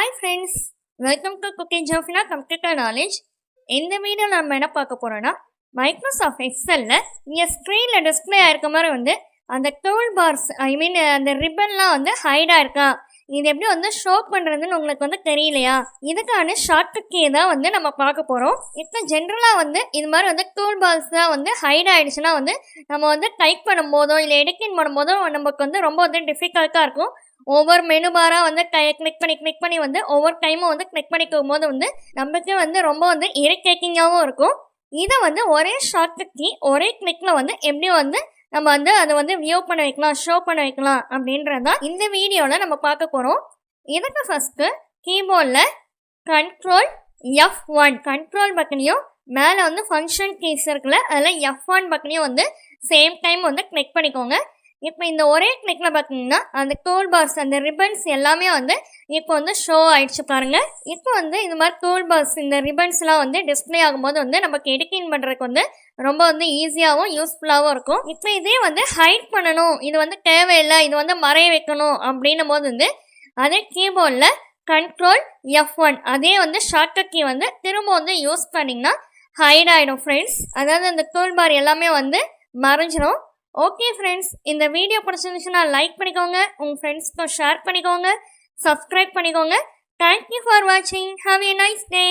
Hi friends, welcome to Cooking Jofina Computer Knowledge. இந்த வீடியோவில் நம்ம என்ன பார்க்க போகிறோன்னா மைக்ரோசாஃப்ட் எக்ஸலில் இங்கே ஸ்க்ரீனில் டிஸ்பிளே ஆயிருக்க மாதிரி அந்த டூல் பார்ஸ் அந்த ரிப்பன்லாம் ஹைடாக இருக்கா, இது எப்படி ஷோ பண்ணுறதுன்னு உங்களுக்கு தெரியலையா, இதுக்கான ஷார்ட்கட் கீ தான் நம்ம பார்க்க போகிறோம். இப்போ ஜென்ரலாக இது மாதிரி டூல் பார்ஸ் தான் ஹைட் ஆகிடுச்சுன்னா நம்ம டைப் பண்ணும் போதோ இல்லை எடிட்டிங் பண்ணும் போதோ நமக்கு ரொம்ப டிஃபிகல்ட்டாக இருக்கும். ஒவ்வொரு மெனு பாராக கிளிக் பண்ணி ஒவ்வொரு டைமும் கிளிக் பண்ணிக்கும் போது நமக்கு ரொம்ப இரிட்டேட்டிங்காகவும் இருக்கும். இதை ஒரே ஷார்ட்கட் கீ ஒரே கிளிக்கில் எப்படி நம்ம அதை வியூ பண்ண வைக்கலாம், ஷோ பண்ண வைக்கலாம் அப்படின்றதான் இந்த வீடியோவில் நம்ம பார்க்க போகிறோம். இதுக்கு ஃபஸ்ட்டு கீபோர்டில் Ctrl+F1 கண்ட்ரோல் பட்டனையும் மேலே ஃபங்க்ஷன் கீஸ் இருக்குல்ல அதில் F1 பட்டனையும் சேம் டைம் கிளிக் பண்ணிக்கோங்க. இப்போ இந்த ஒரே கிளிக்கில் பார்த்தீங்கன்னா அந்த டூல் பார்ஸ் அந்த ரிப்பன்ஸ் எல்லாமே இப்போ ஷோ ஆயிடுச்சு பாருங்கள். இப்போ இந்த மாதிரி டூல் பார்ஸ் இந்த ரிப்பன்ஸ்லாம் டிஸ்பிளே ஆகும்போது நமக்கு எடிட்டிங் பண்ணுறதுக்கு ரொம்ப ஈஸியாகவும் யூஸ்ஃபுல்லாகவும் இருக்கும். இப்போ இதே ஹைட் பண்ணணும், இது தேவையில்லை, இது மறைய வைக்கணும் அப்படின்னும் போது அதே கீபோர்டில் Ctrl+F1 அதே ஷார்ட்கட் கீ திரும்ப யூஸ் பண்ணிங்கன்னா ஹைட் ஆகிடும் ஃப்ரெண்ட்ஸ். அதாவது அந்த டூல் பார் எல்லாமே மறைஞ்சிடும். ஓகே ஃப்ரெண்ட்ஸ், இந்த வீடியோ பிடிச்சிருந்துச்சுன்னா லைக் பண்ணிக்கோங்க, உங்கள் ஃப்ரெண்ட்ஸ்க்கும் ஷேர் பண்ணிக்கோங்க, சப்ஸ்கிரைப் பண்ணிக்கோங்க. தேங்க்யூ ஃபார் வாட்சிங். Have a nice day.